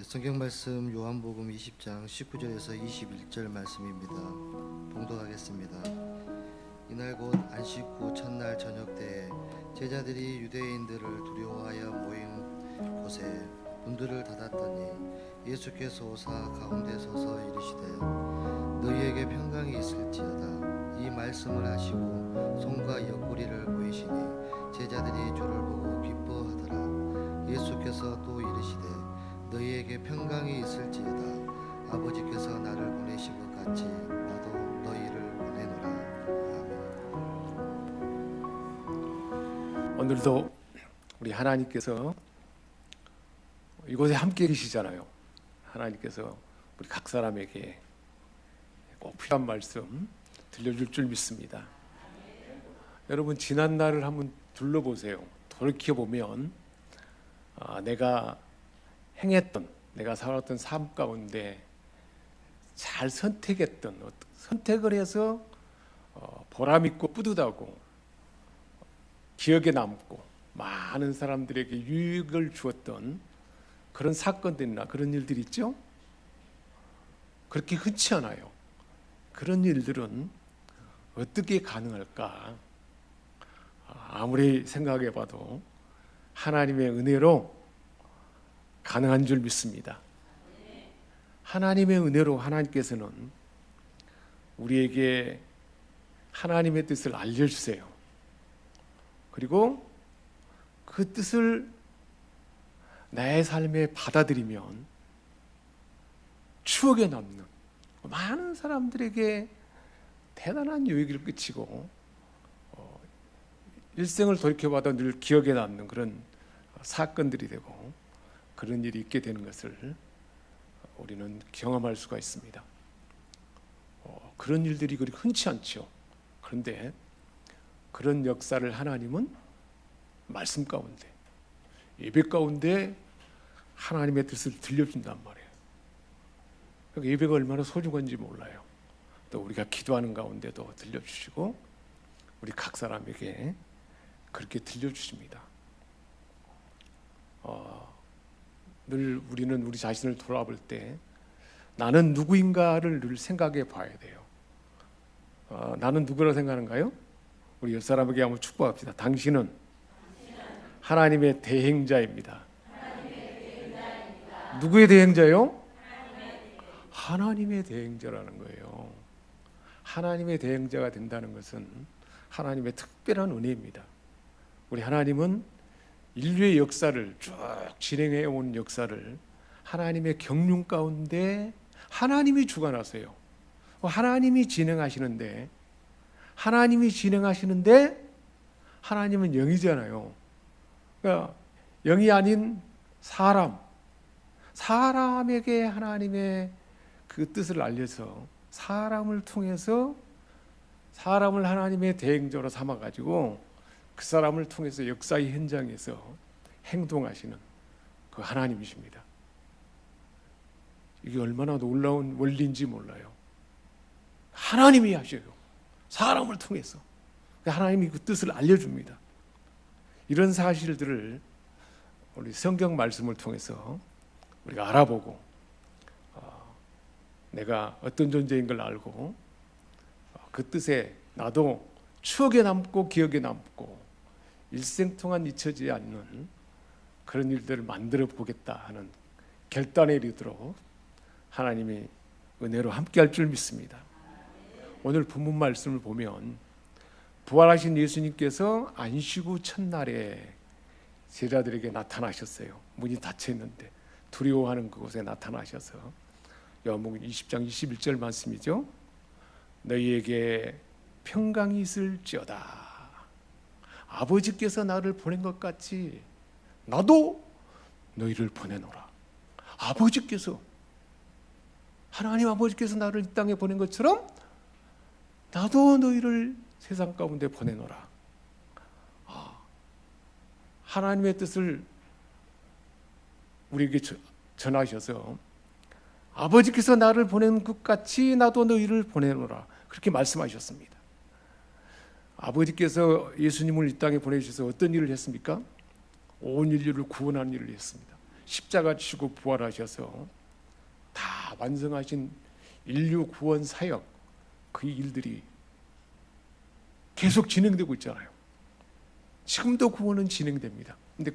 성경 말씀 요한복음 20장 19절에서 21절 말씀입니다. 봉독하겠습니다. 이날 곧 안식 후 첫날 저녁 때에 제자들이 유대인들을 두려워하여 모인 곳에 문들을 닫았더니 예수께서 오사 가운데 서서 이르시되 너희에게 평강이 있을지어다. 이 말씀을 하시고 손과 옆구리를 보이시니 제자들이 주를 보고 기뻐하더라. 예수께서 또 이르시되 너희에게 평강이 있을지어다. 아버지께서 나를 보내신 것 같이 나도 너희를 보내노라. 아멘. 오늘도 우리 하나님께서 이곳에 함께 계시잖아요. 하나님께서 우리 각 사람에게 꼭 필요한 말씀 들려줄 줄 믿습니다. 여러분, 지난 날을 한번 둘러보세요. 돌이켜보면 내가 행했던, 내가 살았던 삶 가운데 잘 선택했던, 선택을 해서 보람있고 뿌듯하고 기억에 남고 많은 사람들에게 유익을 주었던 그런 사건들이나 그런 일들이 있죠. 그렇게 흔치 않아요. 그런 일들은 어떻게 가능할까? 아무리 생각해봐도 하나님의 은혜로 가능한 줄 믿습니다. 하나님의 은혜로 하나님께서는 우리에게 하나님의 뜻을 알려주세요. 그리고 그 뜻을 나의 삶에 받아들이면 추억에 남는 많은 사람들에게 대단한 유익을 끼치고 일생을 돌이켜봐도 늘 기억에 남는 그런 사건들이 되고 그런 일이 있게 되는 것을 우리는 경험할 수가 있습니다. 그런 일들이 그리 흔치 않죠. 그런데 그런 역사를 하나님은 말씀 가운데, 예배 가운데 하나님의 뜻을 들려준단 말이에요. 그러니까 예배가 얼마나 소중한지 몰라요. 또 우리가 기도하는 가운데도 들려주시고 우리 각 사람에게 그렇게 들려주십니다. 늘 우리는 우리 자신을 돌아볼 때 나는 누구인가를 늘 생각해 봐야 돼요. 나는 누구라고 생각하는가요? 우리 옆 사람에게 한번 축복합시다. 당신은 하나님의 대행자입니다. 누구의 대행자요? 하나님의 대행자라는 거예요. 하나님의 대행자가 된다는 것은 하나님의 특별한 은혜입니다. 우리 하나님은 인류의 역사를 쭉 진행해 온 역사를 하나님의 경륜 가운데 하나님이 주관하세요. 하나님이 진행하시는데 하나님은 영이잖아요. 그러니까 영이 아닌 사람에게 하나님의 그 뜻을 알려서 사람을 통해서 사람을 하나님의 대행자로 삼아가지고 그 사람을 통해서 역사의 현장에서 행동하시는 그 하나님이십니다. 이게 얼마나 놀라운 원리인지 몰라요. 하나님이 하셔요. 사람을 통해서 하나님이 그 뜻을 알려줍니다. 이런 사실들을 우리 성경 말씀을 통해서 우리가 알아보고 내가 어떤 존재인 걸 알고 그 뜻에 나도 추억에 남고 기억에 남고 일생 동안 잊혀지지 않는 그런 일들을 만들어 보겠다 하는 결단에 이르도록 하나님이 은혜로 함께할 줄 믿습니다. 오늘 본문 말씀을 보면 부활하신 예수님께서 안식 후 첫날에 제자들에게 나타나셨어요. 문이 닫혀 있는데 두려워하는 그곳에 나타나셔서 요한복음 20장 21절 말씀이죠. 너희에게 평강이 있을지어다. 아버지께서 나를 보낸 것 같이 나도 너희를 보내노라. 아버지께서, 하나님 아버지께서 나를 이 땅에 보낸 것처럼 나도 너희를 세상 가운데 보내노라. 하나님의 뜻을 우리에게 전하셔서 아버지께서 나를 보낸 것 같이 나도 너희를 보내노라. 그렇게 말씀하셨습니다. 아버지께서 예수님을 이 땅에 보내주셔서 어떤 일을 했습니까? 온 인류를 구원하는 일을 했습니다. 십자가 지고 부활하셔서 다 완성하신 인류 구원 사역, 그 일들이 계속 진행되고 있잖아요. 지금도 구원은 진행됩니다. 근데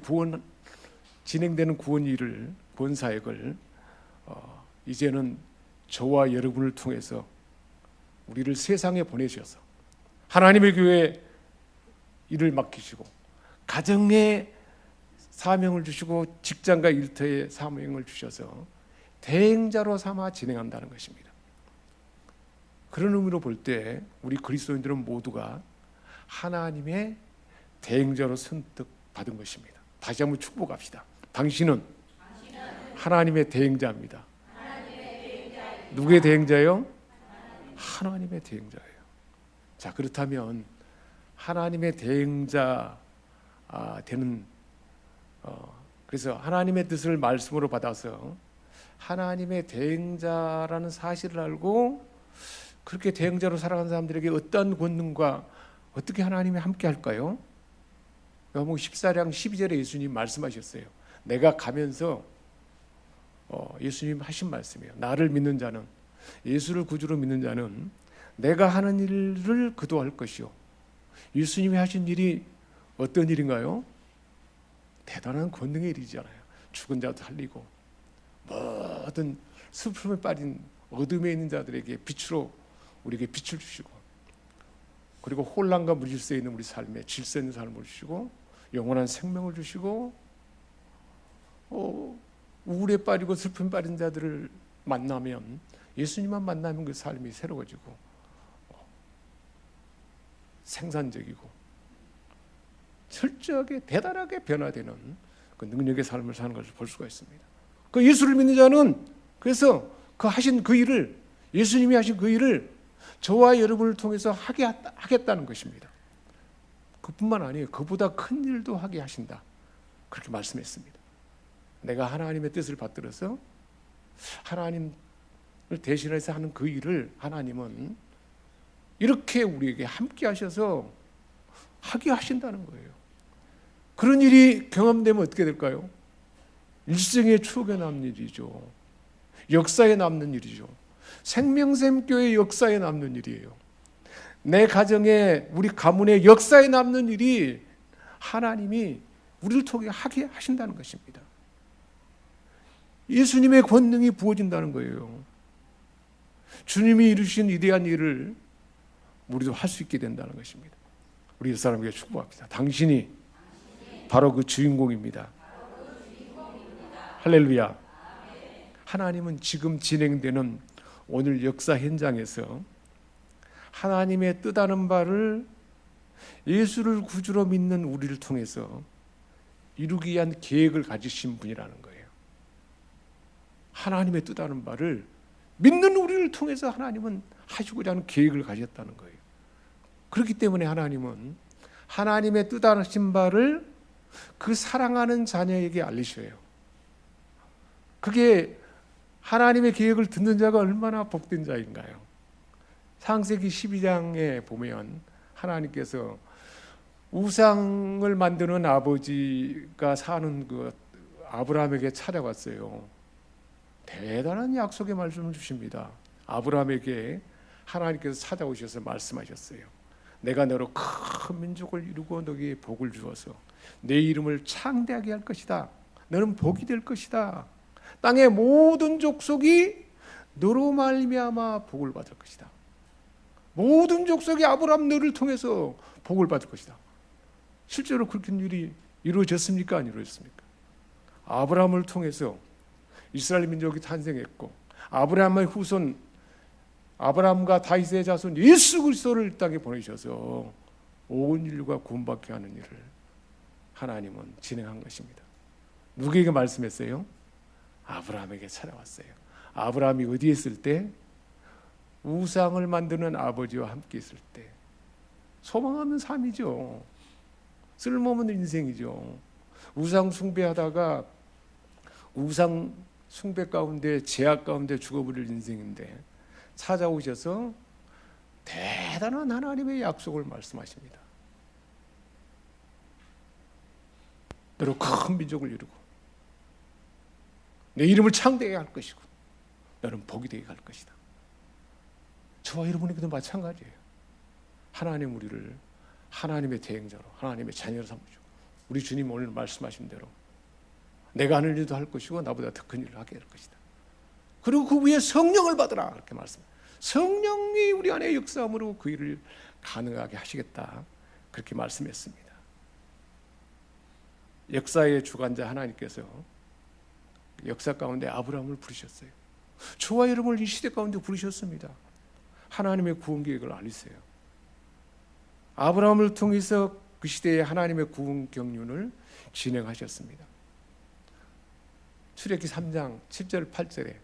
진행되는 구원 일을, 구원 사역을 이제는 저와 여러분을 통해서 우리를 세상에 보내셔서 하나님의 교회 일을 맡기시고 가정에 사명을 주시고 직장과 일터에 사명을 주셔서 대행자로 삼아 진행한다는 것입니다. 그런 의미로 볼 때 우리 그리스도인들은 모두가 하나님의 대행자로 선택받은 것입니다. 다시 한번 축복합시다. 당신은 하나님의 대행자입니다. 누구의 대행자요? 하나님의 대행자예요. 자, 그렇다면 하나님의 대행자 되는 그래서 하나님의 뜻을 말씀으로 받아서 하나님의 대행자라는 사실을 알고 그렇게 대행자로 살아가는 사람들에게 어떤 권능과 어떻게 하나님이 함께 할까요? 요한복음 14장 12절에 예수님 말씀하셨어요. 내가 가면서 예수님 하신 말씀이에요. 나를 믿는 자는, 예수를 구주로 믿는 자는 내가 하는 일을 그도 할 것이요. 예수님이 하신 일이 어떤 일인가요? 대단한 권능의 일이잖아요. 죽은 자도 살리고 모든 슬픔에 빠진 어둠에 있는 자들에게 빛으로 우리에게 빛을 주시고, 그리고 혼란과 무질서에 있는 우리 삶에 질서 있는 삶을 주시고 영원한 생명을 주시고 우울에 빠지고 슬픔에 빠진 자들을 만나면, 예수님만 만나면 그 삶이 새로워지고 생산적이고 철저하게 대단하게 변화되는 그 능력의 삶을 사는 것을 볼 수가 있습니다. 그 예수를 믿는 자는 그래서 그 하신 그 일을, 예수님이 하신 그 일을 저와 여러분을 통해서 하겠다는 것입니다. 그뿐만 아니에요. 그보다 큰 일도 하게 하신다. 그렇게 말씀했습니다. 내가 하나님의 뜻을 받들어서 하나님을 대신해서 하는 그 일을 하나님은 이렇게 우리에게 함께 하셔서 하게 하신다는 거예요. 그런 일이 경험되면 어떻게 될까요? 일생의 추억에 남는 일이죠. 역사에 남는 일이죠. 생명샘교회 역사에 남는 일이에요. 내 가정에, 우리 가문의 역사에 남는 일이 하나님이 우리를 통해 하게 하신다는 것입니다. 예수님의 권능이 부어진다는 거예요. 주님이 이루신 위대한 일을 우리도 할 수 있게 된다는 것입니다. 우리 이 사람에게 축복합니다. 당신이 바로 그 주인공입니다. 할렐루야. 하나님은 지금 진행되는 오늘 역사 현장에서 하나님의 뜻하는 바를 예수를 구주로 믿는 우리를 통해서 이루기 위한 계획을 가지신 분이라는 거예요. 하나님의 뜻하는 바를 믿는 우리를 통해서 하나님은 하시고자 하는 계획을 가졌다는 거예요. 그렇기 때문에 하나님은 하나님의 뜻하신 바를 그 사랑하는 자녀에게 알리셔요. 그게 하나님의 계획을 듣는 자가 얼마나 복된 자인가요? 창세기 12장에 보면 하나님께서 우상을 만드는 아버지가 사는 그 아브라함에게 찾아갔어요. 대단한 약속의 말씀을 주십니다. 아브라함에게 하나님께서 찾아오셔서 말씀하셨어요. 내가 너로 큰 민족을 이루고 너에게 복을 주어서 내 이름을 창대하게 할 것이다. 너는 복이 될 것이다. 땅의 모든 족속이 너로 말미암아 복을 받을 것이다. 모든 족속이 아브라함 너를 통해서 복을 받을 것이다. 실제로 그렇게 일이 이루어졌습니까? 안 이루어졌습니까? 아브라함을 통해서 이스라엘 민족이 탄생했고, 아브라함의 후손 아브라함과 다윗의 자손 예수 그리스도를 이 땅에 보내셔서 온 인류가 구원받게 하는 일을 하나님은 진행한 것입니다. 누구에게 말씀했어요? 아브라함에게 찾아왔어요. 아브라함이 어디에 있을 때? 우상을 만드는 아버지와 함께 있을 때. 소망하는 삶이죠. 쓸모없는 인생이죠. 우상 숭배하다가 우상 숭배 가운데, 제약 가운데 죽어버릴 인생인데 찾아오셔서 대단한 하나님의 약속을 말씀하십니다. 너로 큰 민족을 이루고 내 이름을 창대하게 할 것이고 너는 복이 되게 할 것이다. 저와 여러분에게도 마찬가지예요. 하나님 우리를 하나님의 대행자로, 하나님의 자녀로 삼으시고, 우리 주님 오늘 말씀하신 대로 내가 하는 일도 할 것이고 나보다 더 큰 일을 하게 할 것이다. 그리고 그 위에 성령을 받으라, 그렇게 말씀해요. 성령이 우리 안에 역사함으로 그 일을 가능하게 하시겠다, 그렇게 말씀했습니다. 역사의 주관자 하나님께서 역사 가운데 아브라함을 부르셨어요. 저와 여러분을 이 시대 가운데 부르셨습니다. 하나님의 구원 계획을 알리세요. 아브라함을 통해서 그 시대에 하나님의 구원 경륜을 진행하셨습니다. 출애굽기 3장 7절 8절에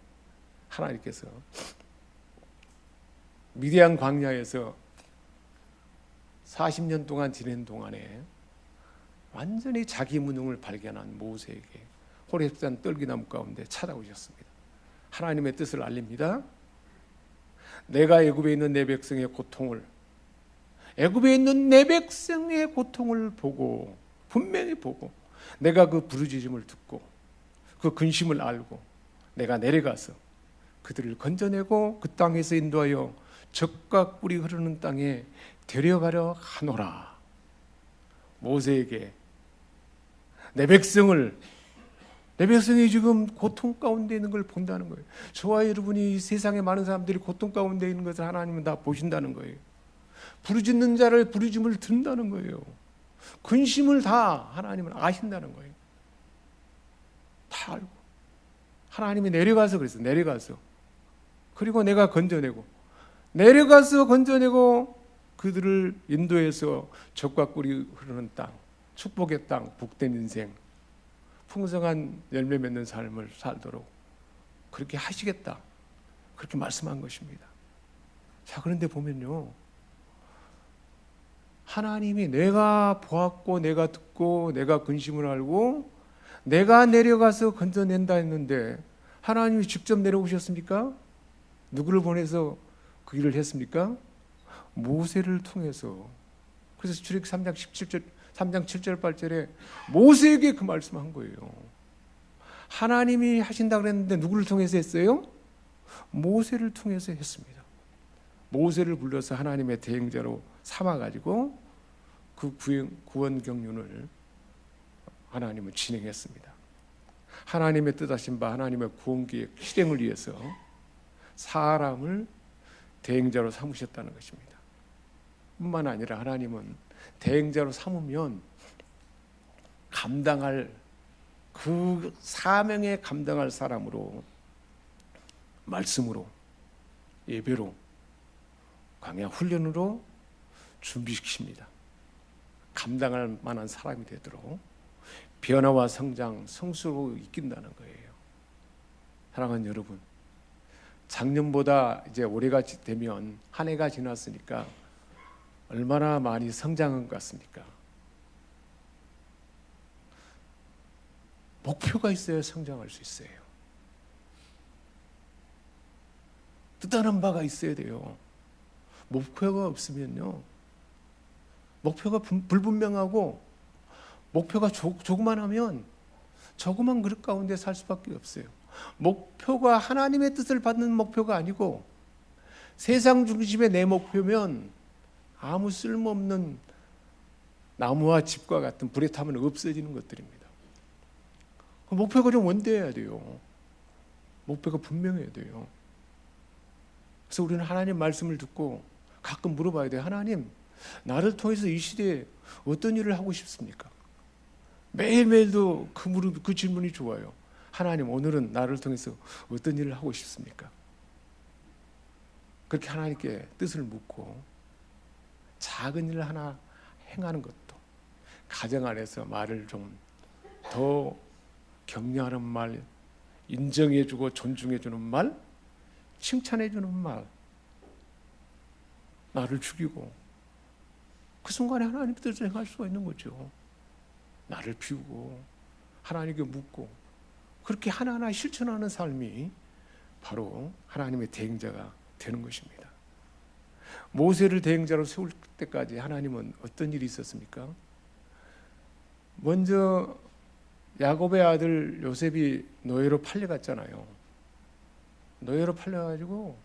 하나님께서 미디안 광야에서 40년 동안 지낸 동안에 완전히 자기 무능을 발견한 모세에게 호렙산 떨기나무 가운데 찾아오셨습니다. 하나님의 뜻을 알립니다. 내가 애굽에 있는 내 백성의 고통을, 애굽에 있는 내 백성의 고통을 보고, 분명히 보고, 내가 그 부르짖음을 듣고 그 근심을 알고 내가 내려가서 그들을 건져내고 그 땅에서 인도하여 젖과 꿀이 흐르는 땅에 데려가려 하노라. 모세에게 내 백성이 지금 고통 가운데 있는 걸 본다는 거예요. 저와 여러분이 이 세상에 많은 사람들이 고통 가운데 있는 것을 하나님은 다 보신다는 거예요. 부르짖는 자를 부르짖음을 듣는다는 거예요. 근심을 다 하나님은 아신다는 거예요. 다 알고. 하나님이 내려가서 그래서 내려가서, 그리고 내가 건져내고, 내려가서 건져내고 그들을 인도해서 젖과 꿀이 흐르는 땅, 축복의 땅, 복된 인생, 풍성한 열매 맺는 삶을 살도록 그렇게 하시겠다, 그렇게 말씀한 것입니다. 자, 그런데 보면요, 하나님이 내가 보았고 내가 듣고 내가 근심을 알고 내가 내려가서 건져낸다 했는데 하나님이 직접 내려오셨습니까? 누구를 보내서 그 일을 했습니까? 모세를 통해서. 그래서 출애굽기 3장 7절 8절에 모세에게 그 말씀한 거예요. 하나님이 하신다 그랬는데 누구를 통해서 했어요? 모세를 통해서 했습니다. 모세를 불러서 하나님의 대행자로 삼아가지고 그 구원 경륜을 하나님은 진행했습니다. 하나님의 뜻하신 바 하나님의 구원 계획 실행을 위해서 사람을 대행자로 삼으셨다는 것입니다. 뿐만 아니라 하나님은 대행자로 삼으면 감당할 그 사명에 감당할 사람으로 말씀으로, 예배로, 광야 훈련으로 준비시킵니다. 감당할 만한 사람이 되도록 변화와 성장, 성수로 이끈다는 거예요. 사랑하는 여러분, 작년보다 이제 올해가 되면 한 해가 지났으니까 얼마나 많이 성장한 것 같습니까? 목표가 있어야 성장할 수 있어요. 뜻하는 바가 있어야 돼요. 목표가 없으면요, 목표가 불분명하고 목표가 조그만하면 조그만 그릇 가운데 살 수밖에 없어요. 목표가 하나님의 뜻을 받는 목표가 아니고 세상 중심의 내 목표면 아무 쓸모없는 나무와 집과 같은 불에 타면 없어지는 것들입니다. 목표가 좀 원대해야 돼요. 목표가 분명해야 돼요. 그래서 우리는 하나님 말씀을 듣고 가끔 물어봐야 돼요. 하나님, 나를 통해서 이 시대에 어떤 일을 하고 싶습니까? 매일매일도 그 질문이 좋아요. 하나님, 오늘은 나를 통해서 어떤 일을 하고 싶습니까? 그렇게 하나님께 뜻을 묻고 작은 일을 하나 행하는 것도, 가정 안에서 말을 좀 더 격려하는 말, 인정해주고 존중해주는 말, 칭찬해주는 말, 나를 죽이고 그 순간에 하나님 뜻을 행할 수가 있는 거죠. 나를 비우고 하나님께 묻고 그렇게 하나하나 실천하는 삶이 바로 하나님의 대행자가 되는 것입니다. 모세를 대행자로 세울 때까지 하나님은 어떤 일이 있었습니까? 먼저 야곱의 아들 요셉이 노예로 팔려갔잖아요. 노예로 팔려가지고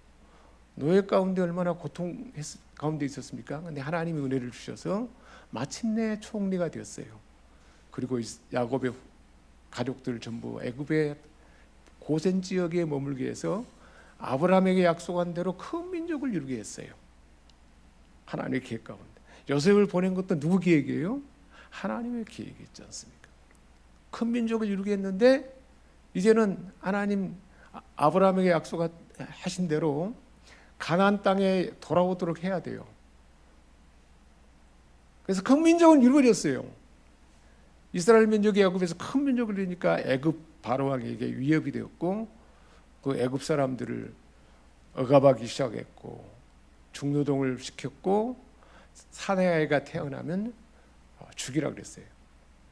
노예 가운데 얼마나 고통 가운데 있었습니까? 근데 하나님이 은혜를 주셔서 마침내 총리가 되었어요. 그리고 야곱의 가족들 전부 애굽의 고센 지역에 머물게 해서 아브라함에게 약속한 대로 큰 민족을 이루게 했어요. 하나님의 계획 가운데. 요셉을 보낸 것도 누구 계획이에요? 하나님의 계획이었지 않습니까? 큰 민족을 이루게 했는데 이제는 하나님 아브라함에게 약속하신 대로 가나안 땅에 돌아오도록 해야 돼요. 그래서 큰 민족은 이루어졌어요. 이스라엘 민족이 애굽에서 큰 민족을 이루니까 애굽 바로왕에게 위협이 되었고 그 애굽 사람들을 억압하기 시작했고 중노동을 시켰고 사내 아이가 태어나면 죽이라 그랬어요.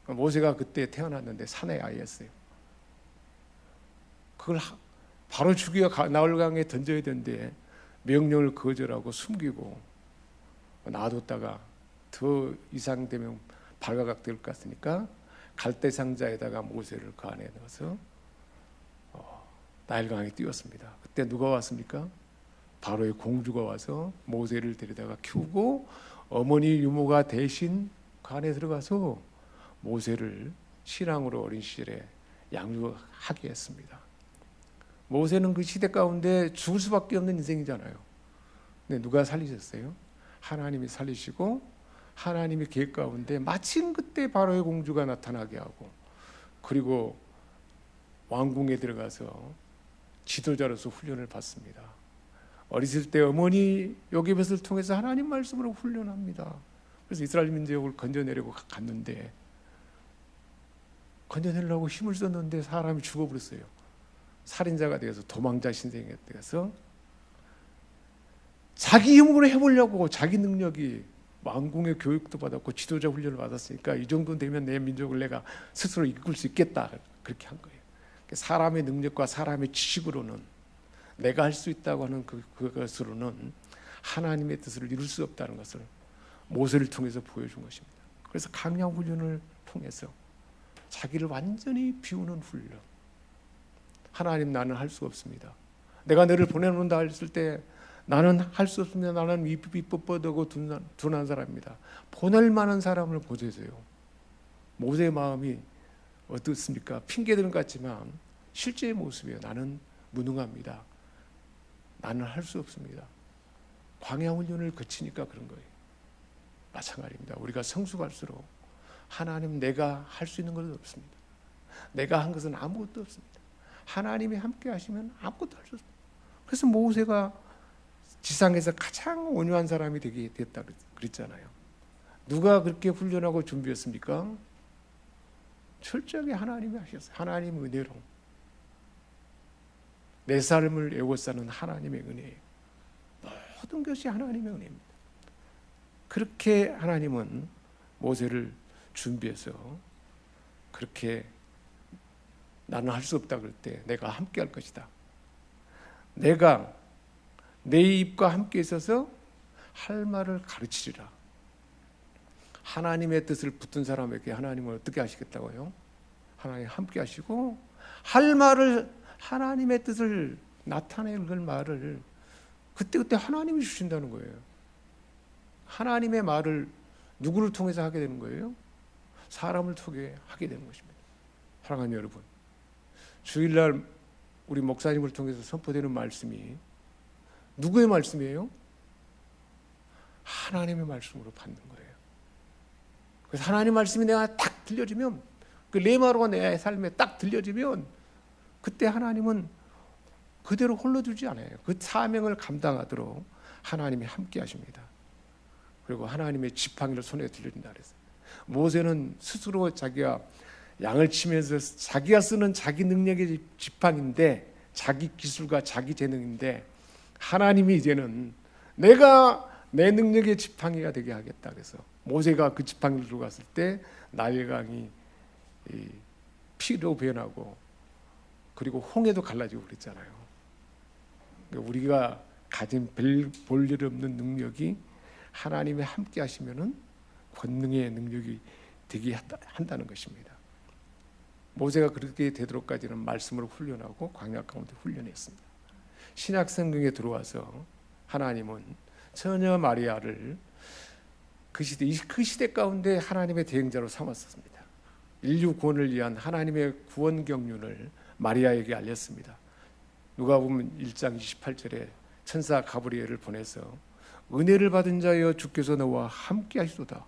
모세가 그때 태어났는데 사내 아이였어요. 그걸 바로 죽여 나홀강에 던져야 되는데 명령을 거절하고 숨기고 놔뒀다가 더 이상되면 발각될 것 같으니까 갈대 상자에다가 모세를 그 안에 넣어서 나일강에 띄웠습니다. 그때 누가 왔습니까? 바로의 공주가 와서 모세를 데려다가 키우고 어머니 유모가 대신 그 안에 들어가서 모세를 신앙으로 어린 시절에 양육하게 했습니다. 모세는 그 시대 가운데 죽을 수밖에 없는 인생이잖아요. 근데 누가 살리셨어요? 하나님이 살리시고 하나님의 계획 가운데 마침 그때 바로의 공주가 나타나게 하고 그리고 왕궁에 들어가서 지도자로서 훈련을 받습니다. 어렸을 때 어머니 요게벳을 통해서 하나님 말씀으로 훈련합니다. 그래서 이스라엘 민족을 건져내려고 갔는데 건져내려고 힘을 썼는데 사람이 죽어버렸어요. 살인자가 되어서 도망자 신생이 되어서 자기 힘으로 해보려고 자기 능력이 왕궁의 교육도 받았고 지도자 훈련을 받았으니까 이 정도 되면 내 민족을 내가 스스로 이끌 수 있겠다 그렇게 한 거예요. 사람의 능력과 사람의 지식으로는 내가 할 수 있다고 하는 그것으로는 하나님의 뜻을 이룰 수 없다는 것을 모세를 통해서 보여준 것입니다. 그래서 강약 훈련을 통해서 자기를 완전히 비우는 훈련. 하나님 나는 할 수 없습니다. 내가 너를 보내놓는다 했을 때 나는 할 수 없습니다. 나는 삐뻣뻣하고 둔한 사람입니다. 보낼 만한 사람을 보내세요. 모세의 마음이 어떻습니까? 핑계들은 같지만 실제의 모습이에요. 나는 무능합니다. 나는 할 수 없습니다. 광야 훈련을 거치니까 그런 거예요. 마찬가지입니다. 우리가 성숙할수록 하나님 내가 할 수 있는 것은 없습니다. 내가 한 것은 아무것도 없습니다. 하나님이 함께 하시면 아무것도 할 수 없습니다. 그래서 모세가 지상에서 가장 온유한 사람이 되게 됐다 그랬잖아요. 누가 그렇게 훈련하고 준비했습니까? 철저하게 하나님이 하셨어요. 하나님의 은혜로 내 삶을 애워싸는 하나님의 은혜예요. 모든 것이 하나님의 은혜입니다. 그렇게 하나님은 모세를 준비해서 그렇게 나는 할 수 없다 그럴 때 내가 함께 할 것이다. 내가 내 입과 함께 있어서 할 말을 가르치리라. 하나님의 뜻을 붙든 사람에게 하나님은 어떻게 하시겠다고요? 하나님 함께 하시고 할 말을 하나님의 뜻을 나타낼 말을 그때그때 하나님이 주신다는 거예요. 하나님의 말을 누구를 통해서 하게 되는 거예요? 사람을 통해 하게 되는 것입니다. 사랑하는 여러분, 주일날 우리 목사님을 통해서 선포되는 말씀이 누구의 말씀이에요? 하나님의 말씀으로 받는 거예요. 그래서 하나님의 말씀이 내가 딱 들려지면 그 레마로가 내 삶에 딱 들려지면 그때 하나님은 그대로 홀려두지 않아요. 그 사명을 감당하도록 하나님이 함께 하십니다. 그리고 하나님의 지팡이를 손에 들려준다 그랬어요. 모세는 스스로 자기가 양을 치면서 자기가 쓰는 자기 능력의 지팡인데 자기 기술과 자기 재능인데 하나님이 이제는 내가 내 능력의 지팡이가 되게 하겠다 그래서 모세가 그 지팡이를 들고 갔을 때 나일강이 피로 변하고 그리고 홍해도 갈라지고 그랬잖아요. 우리가 가진 볼 일 없는 능력이 하나님이 함께 하시면은 권능의 능력이 되게 한다는 것입니다. 모세가 그렇게 되도록까지는 말씀으로 훈련하고 광야 가운데 훈련했습니다. 신약 성경에 들어와서 하나님은 처녀 마리아를 그 시대 가운데 하나님의 대행자로 삼았습니다. 인류 구원을 위한 하나님의 구원 경륜을 마리아에게 알렸습니다. 누가복음 1장 28절에 천사 가브리엘을 보내서 은혜를 받은 자여 주께서 너와 함께 하시도다.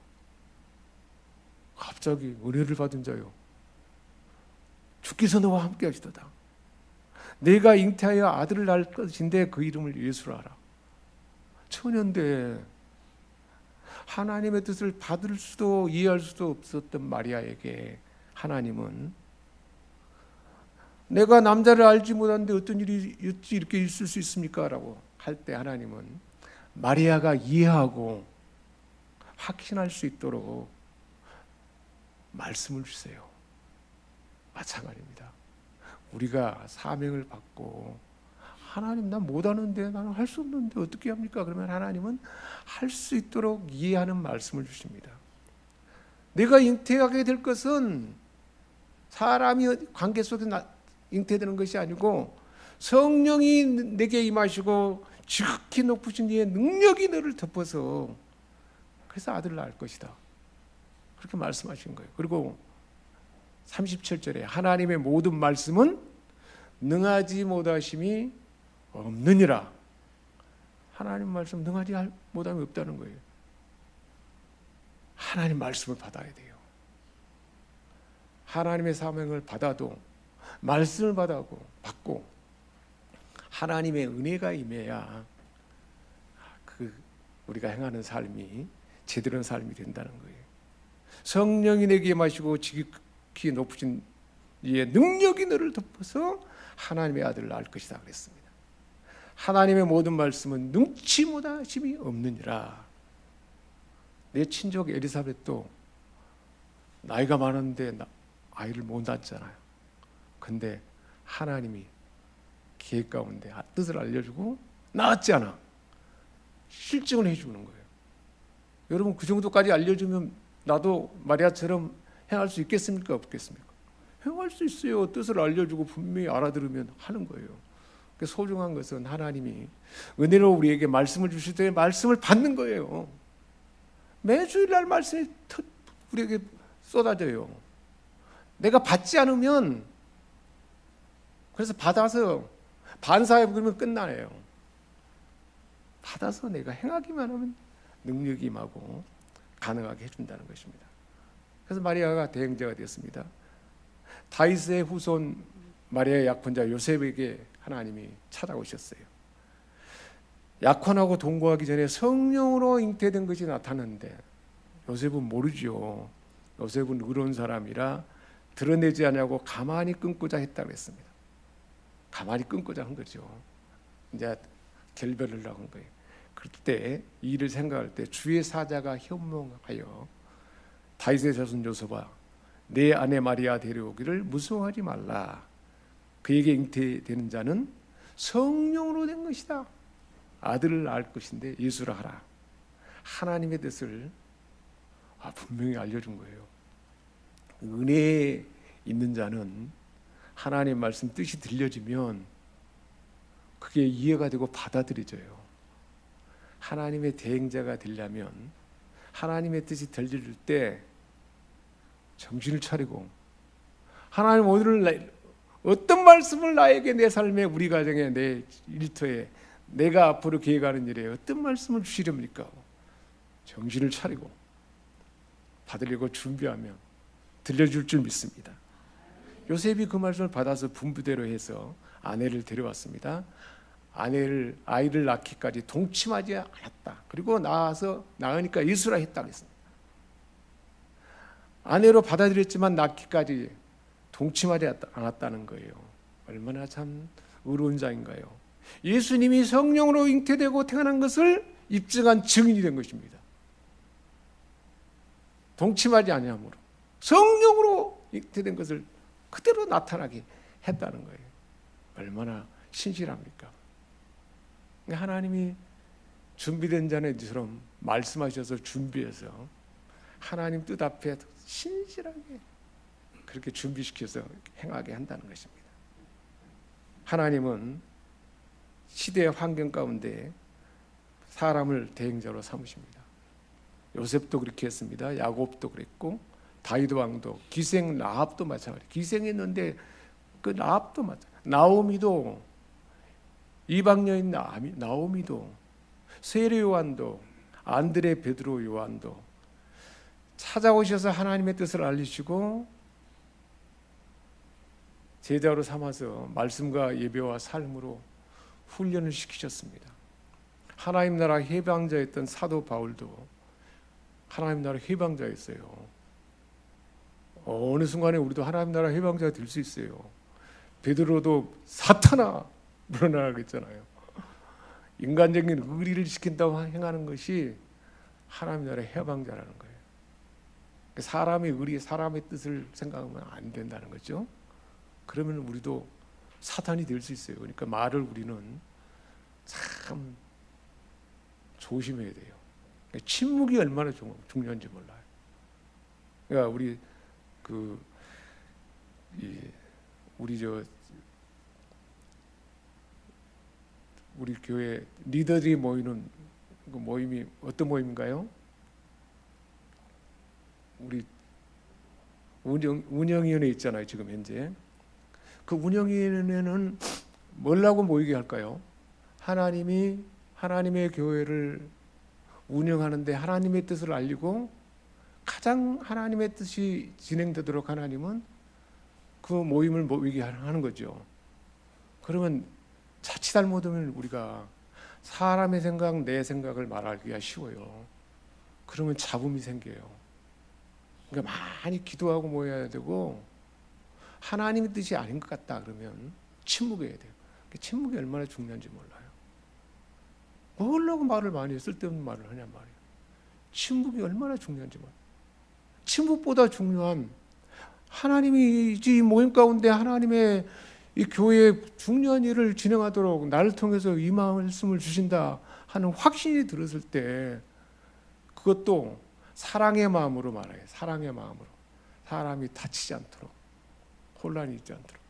갑자기 은혜를 받은 자여 주께서 너와 함께 하시도다. 내가 잉태하여 아들을 낳을 것인데 그 이름을 예수라 하라. 처녀인데 하나님의 뜻을 받을 수도 이해할 수도 없었던 마리아에게 하나님은 내가 남자를 알지 못하는데 어떤 일이 이렇게 있을 수 있습니까? 라고 할 때 하나님은 마리아가 이해하고 확신할 수 있도록 말씀을 주세요. 마찬가지입니다. 우리가 사명을 받고 하나님 난 못하는데 나는 할 수 없는데 어떻게 합니까? 그러면 하나님은 할 수 있도록 이해하는 말씀을 주십니다. 내가 잉태하게 될 것은 사람이 관계 속에서 잉태되는 것이 아니고 성령이 내게 임하시고 지극히 높으신 이의 능력이 너를 덮어서 그래서 아들을 낳을 것이다. 그렇게 말씀하신 거예요. 그리고 37절에 하나님의 모든 말씀은 능하지 못하심이 없느니라. 하나님 말씀 능하지 못함이 없다는 거예요. 하나님 말씀을 받아야 돼요. 하나님의 사명을 받아도 말씀을 받고 하나님의 은혜가 임해야 우리가 행하는 삶이 제대로 된 삶이 된다는 거예요. 성령이 내게 임하시고 지극히 높으신 이의 능력이 너를 덮어서 하나님의 아들을 낳을 것이다 그랬습니다. 하나님의 모든 말씀은 능치 못하심이 없느니라. 내 친족 엘리사벳도 나이가 많은데 아이를 못 낳았잖아요. 근데 하나님이 계획 가운데 뜻을 알려주고 낳았잖아. 실증을 해주는 거예요. 여러분 그 정도까지 알려주면 나도 마리아처럼 행할 수 있겠습니까? 없겠습니까? 행할 수 있어요. 뜻을 알려주고 분명히 알아들으면 하는 거예요. 소중한 것은 하나님이 은혜로 우리에게 말씀을 주실 때 말씀을 받는 거예요. 매주일날 말씀이 우리에게 쏟아져요. 내가 받지 않으면 그래서 받아서 반사해 보면 끝나네요. 받아서 내가 행하기만 하면 능력이 임하고 가능하게 해준다는 것입니다. 그래서 마리아가 대행자가 되었습니다. 다윗의 후손 마리아의 약혼자 요셉에게 하나님이 찾아오셨어요. 약혼하고 동거하기 전에 성령으로 잉태된 것이 나타났는데 요셉은 모르죠. 요셉은 의로운 사람이라 드러내지 않냐고 가만히 끊고자 했다고 했습니다. 가만히 끊고자 한 거죠. 이제 결별을 한 거예요. 그때 이 일을 생각할 때 주의 사자가 현몽하여 다윗의 자손 요셉아 내 아내 마리아 데려오기를 무서워하지 말라. 그에게 잉태되는 자는 성령으로 된 것이다. 아들을 낳을 것인데 예수라 하라. 하나님의 뜻을 분명히 알려준 거예요. 은혜에 있는 자는 하나님 말씀 뜻이 들려지면 그게 이해가 되고 받아들여져요. 하나님의 대행자가 되려면 하나님의 뜻이 들려줄 때 정신을 차리고 하나님 오늘 어떤 말씀을 나에게 내 삶에 우리 가정에 내 일터에 내가 앞으로 계획하는 일에 어떤 말씀을 주시렵니까? 정신을 차리고 받으려고 준비하면 들려줄 줄 믿습니다. 요셉이 그 말씀을 받아서 분부대로 해서 아내를 데려왔습니다. 아이를 낳기까지 동침하지 않았다. 그리고 낳으니까 예수라 했다 그랬습니다. 아내로 받아들였지만 낳기까지 동침하지 않았다는 거예요. 얼마나 참 의로운 자인가요. 예수님이 성령으로 잉태되고 태어난 것을 입증한 증인이 된 것입니다. 동침하지 아니함으로 성령으로 잉태된 것을 그대로 나타나게 했다는 거예요. 얼마나 신실합니까? 하나님이 준비된 자네처럼 말씀하셔서 준비해서 하나님 뜻 앞에 신실하게 그렇게 준비시켜서 행하게 한다는 것입니다. 하나님은 시대의 환경 가운데 사람을 대행자로 삼으십니다. 요셉도 그렇게 했습니다. 야곱도 그랬고 다윗 왕도, 기생 라합도 마찬가지. 기생했는데 그 라합도 마찬가지. 나오미도, 이방 여인 나오미도, 세례 요한도, 안드레 베드로 요한도 찾아오셔서 하나님의 뜻을 알리시고 제자로 삼아서 말씀과 예배와 삶으로 훈련을 시키셨습니다. 하나님 나라 해방자였던 사도 바울도 하나님 나라 해방자였어요. 어느 순간에 우리도 하나님 나라 해방자가 될 수 있어요. 베드로도 사탄아 물러나라 그랬잖아요. 인간적인 의리를 지킨다고 행하는 것이 하나님 나라 해방자라는 거예요. 사람의 의리, 사람의 뜻을 생각하면 안 된다는 거죠. 그러면 우리도 사탄이 될 수 있어요. 그러니까 말을 우리는 참 조심해야 돼요. 침묵이 얼마나 중요한지 몰라요. 그러니까 우리 교회 리더들이 모이는 그 모임이 어떤 모임인가요? 우리 운영위원회 있잖아요. 지금 현재 그 운영위원회는 뭐라고 모이게 할까요? 하나님이 하나님의 교회를 운영하는데 하나님의 뜻을 알리고 가장 하나님의 뜻이 진행되도록 하나님은 그 모임을 모이게 하는 거죠. 그러면 자칫 잘못하면 우리가 사람의 생각, 내 생각을 말하기가 쉬워요. 그러면 잡음이 생겨요. 그러니까 많이 기도하고 모여야 되고 하나님의 뜻이 아닌 것 같다 그러면 침묵해야 돼요. 침묵이 얼마나 중요한지 몰라요. 뭐라고 말을 많이 해? 쓸데없는 말을 하냔 말이에요. 침묵이 얼마나 중요한지 몰라요. 침묵보다 중요한 하나님이 이 모임 가운데 하나님의 이 교회의 중요한 일을 진행하도록 나를 통해서 이 말씀을 주신다 하는 확신이 들었을 때 그것도 사랑의 마음으로 말해요. 사랑의 마음으로. 사람이 다치지 않도록, 혼란이 있지 않도록.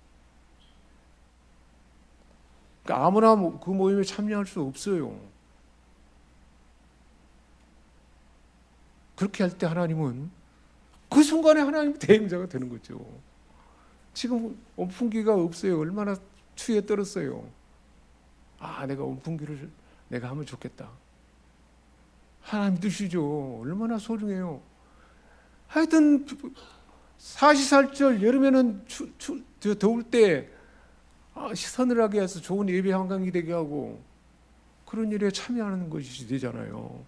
그러니까 아무나 그 모임에 참여할 수 없어요. 그렇게 할 때 하나님은 그 순간에 하나님 대행자가 되는 거죠. 지금 온풍기가 없어요. 얼마나 추위에 떨었어요. 내가 온풍기를 내가 하면 좋겠다. 하나님 뜻이죠. 얼마나 소중해요. 하여튼 사시사철 여름에는 더울 때 서늘하게 해서 좋은 예배 환경이 되게 하고 그런 일에 참여하는 것이 되잖아요.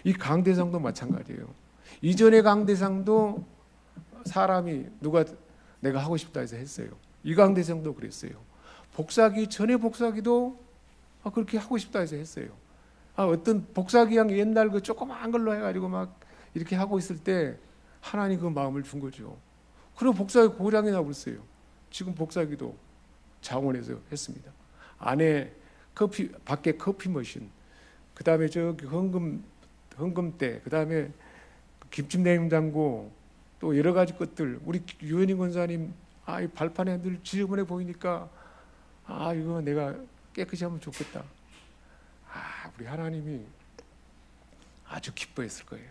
이 강대상도 마찬가지예요. 이전의 강대상도 사람이 누가 내가 하고 싶다 해서 했어요. 이 강대상도 그랬어요. 복사기 전에 복사기도 그렇게 하고 싶다 해서 했어요. 어떤 복사기양 옛날 그 조그만 걸로 해가지고 막 이렇게 하고 있을 때 하나님 그 마음을 준 거죠. 그리고 복사기 고장이 나버렸어요. 지금 복사기도 장원에서 했습니다. 안에 밖에 커피 머신, 그 다음에 저기 헌금대, 그 다음에 김치 냉장고, 또 여러 가지 것들. 우리 유현희 권사님 이 발판에 늘 지저분해 보이니까 이거 내가 깨끗이 하면 좋겠다. 우리 하나님이 아주 기뻐했을 거예요.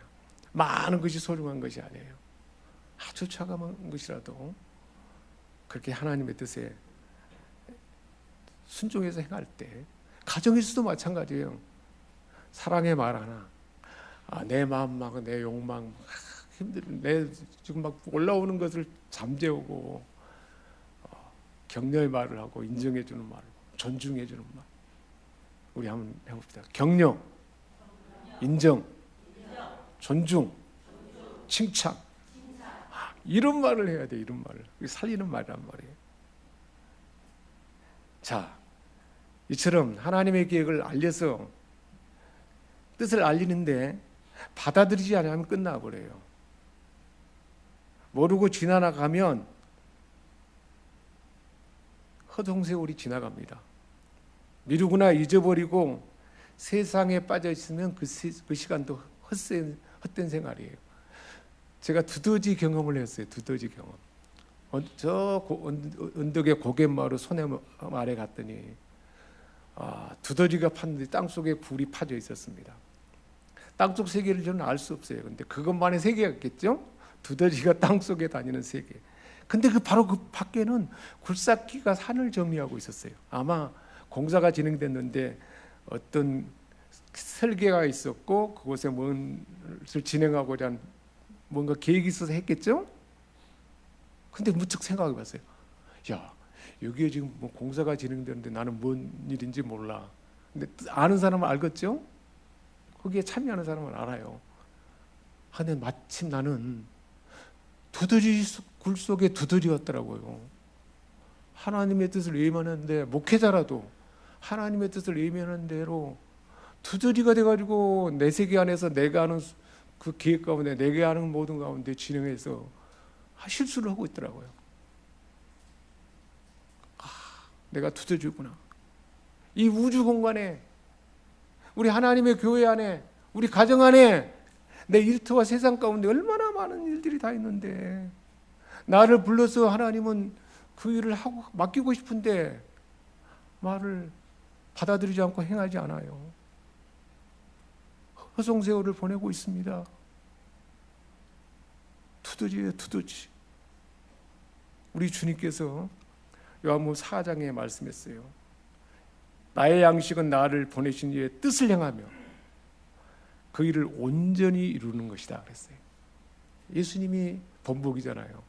많은 것이 소중한 것이 아니에요. 아주 차가운 것이라도 그렇게 하나님의 뜻에 순종해서 행할 때, 가정에서도 마찬가지예요. 사랑의 말 하나, 내 마음하고 내 욕망 내 지금 막 올라오는 것을 잠재우고 격려의 말을 하고 인정해주는 말, 존중해주는 말. 우리 한번 해봅시다. 격려, 인정, 존중, 칭찬. 이런 말을 해야 돼. 이런 말을 살리는 말이란 말이에요. 자, 이처럼 하나님의 계획을 알려서 뜻을 알리는데 받아들이지 않으면 끝나버려요. 모르고 지나가면 허송세월이 지나갑니다. 미루거나 잊어버리고 세상에 빠져 있으면 그 시간도 헛된 생활이에요. 제가 두더지 경험을 했어요. 두더지 경험. 언덕의 고갯마루 소나무 아래 갔더니 두더지가 팠는데 땅속에 굴이 파져 있었습니다. 땅속 세계를 저는 알 수 없어요. 근데 그것만의 세계였겠죠? 두더지가 땅속에 다니는 세계. 근데 바로 그 밖에는 굴삭기가 산을 정리하고 있었어요. 아마 공사가 진행됐는데 어떤 설계가 있었고 그곳에 무엇을 진행하고자 하는 뭔가 계획이 있어서 했겠죠? 근데 무척 생각해 봤어요. 야, 여기에 지금 뭐 공사가 진행되는데 나는 뭔 일인지 몰라. 근데 아는 사람은 알겠죠? 거기에 참여하는 사람은 알아요. 근데 마침 나는 두더지 굴 속에 두더지였더라고요. 하나님의 뜻을 예매하는데 목회자라도 하나님의 뜻을 예매하는 대로 두더지가 돼가지고 내 세계 안에서 내가 아는 그 계획 가운데 내가 아는 모든 가운데 진행해서 실수를 하고 있더라고요. 내가 두더지구나. 이 우주 공간에 우리 하나님의 교회 안에 우리 가정 안에 내 일터와 세상 가운데 얼마나 많은 일들이 다 있는데 나를 불러서 하나님은 그 일을 하고 맡기고 싶은데 말을 받아들이지 않고 행하지 않아요. 허송세월을 보내고 있습니다. 두더지예요, 두더지. 우리 주님께서 요한복음 4장에 말씀했어요. 나의 양식은 나를 보내신 이의 뜻을 행하며 그 일을 온전히 이루는 것이다 그랬어요. 예수님이 본복이잖아요.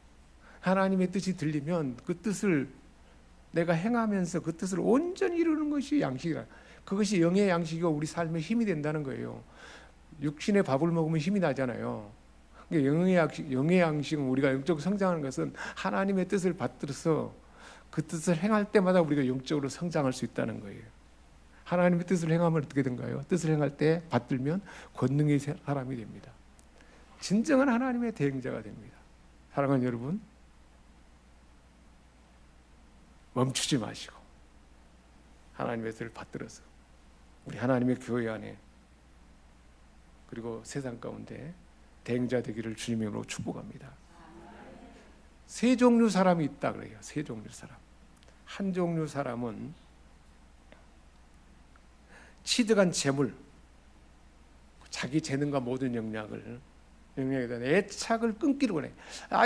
하나님의 뜻이 들리면 그 뜻을 내가 행하면서 그 뜻을 온전히 이루는 것이 양식이라. 그것이 영의 양식이고 우리 삶의 힘이 된다는 거예요. 육신의 밥을 먹으면 힘이 나잖아요. 영의 양식은 우리가 영적으로 성장하는 것은 하나님의 뜻을 받들어서 그 뜻을 행할 때마다 우리가 영적으로 성장할 수 있다는 거예요. 하나님의 뜻을 행하면 어떻게 된가요? 뜻을 행할 때 받들면 권능의 사람이 됩니다. 진정한 하나님의 대행자가 됩니다. 사랑하는 여러분, 멈추지 마시고 하나님의 뜻을 받들어서 우리 하나님의 교회 안에 그리고 세상 가운데 대행자 되기를 주님의 이름으로 축복합니다. 세 종류 사람이 있다 그래요. 세 종류 사람. 한 종류 사람은 취득한 재물, 자기 재능과 모든 영향에 대한 애착을 끊기를 원해.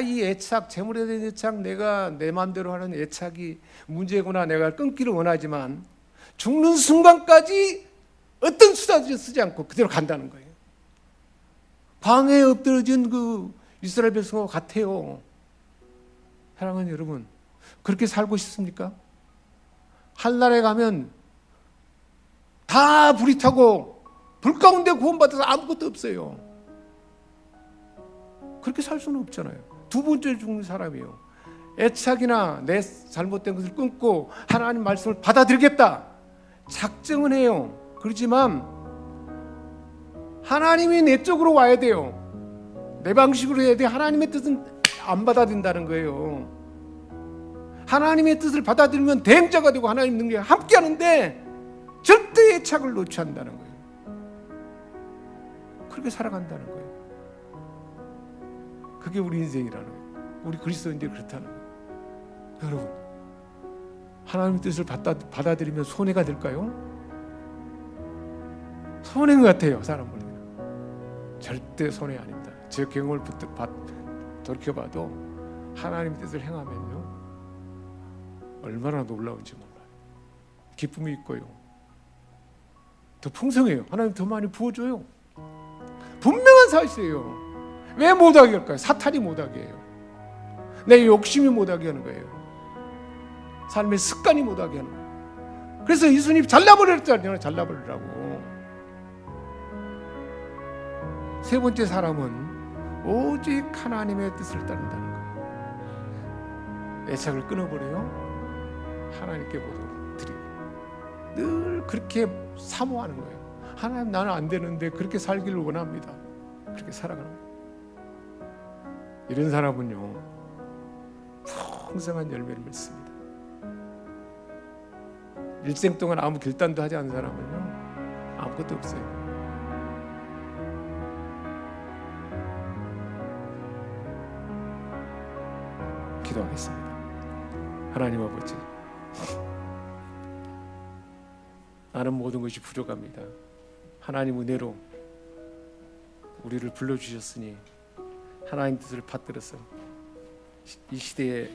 이 애착, 재물에 대한 애착, 내가 내 마음대로 하는 애착이 문제구나. 내가 끊기를 원하지만 죽는 순간까지 어떤 수단도 쓰지 않고 그대로 간다는 거예요. 광야에 엎드러진 그 이스라엘 백성과 같아요. 사랑하는 여러분, 그렇게 살고 싶습니까? 한나라에 가면 다 불이 타고 불 가운데 구원받아서 아무것도 없어요. 그렇게 살 수는 없잖아요. 두 번째 죽는 사람이에요. 애착이나 내 잘못된 것을 끊고 하나님 말씀을 받아들이겠다 작정은 해요. 그렇지만 하나님이 내 쪽으로 와야 돼요. 내 방식으로 해야 돼. 하나님의 뜻은 안 받아들인다는 거예요. 하나님의 뜻을 받아들이면 대행자가 되고 하나님 능력이 함께 하는데 절대 애착을 놓지 않는다는 거예요. 그렇게 살아간다는 거예요. 그게 우리 인생이라는 거예요. 우리 그리스도인들이 그렇다는 거예요. 여러분, 하나님의 뜻을 받아들이면 손해가 될까요? 손해인 것 같아요. 사람들은 절대 손해 아닙니다. 제 경험을 돌이켜봐도 하나님의 뜻을 행하면요 얼마나 놀라운지 몰라요. 기쁨이 있고요, 더 풍성해요. 하나님 더 많이 부어줘요. 분명한 사실이에요. 왜 못하게 할까요? 사탄이 못하게 해요. 내 욕심이 못하게 하는 거예요. 삶의 습관이 못하게 하는 거예요. 그래서 예수님이 잘라버렸잖아요. 잘라버리라고. 세 번째 사람은 오직 하나님의 뜻을 따른다는 거예요. 애착을 끊어버려요. 하나님께 모두 드리고 늘 그렇게 사모하는 거예요. 하나님, 나는 안 되는데 그렇게 살기를 원합니다. 그렇게 살아가는 거예요. 이런 사람은요 풍성한 열매를 맺습니다. 일생 동안 아무 결단도 하지 않은 사람은요 아무것도 없어요. 기도하겠습니다. 하나님 아버지, 나는 모든 것이 부족합니다. 하나님 은혜로 우리를 불러주셨으니 하나님 뜻을 받들어서 이 시대에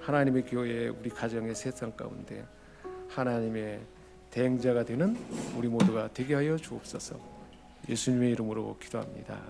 하나님의 교회, 우리 가정의 세상 가운데 하나님의 대행자가 되는 우리 모두가 되게 하여 주옵소서. 예수님의 이름으로 기도합니다.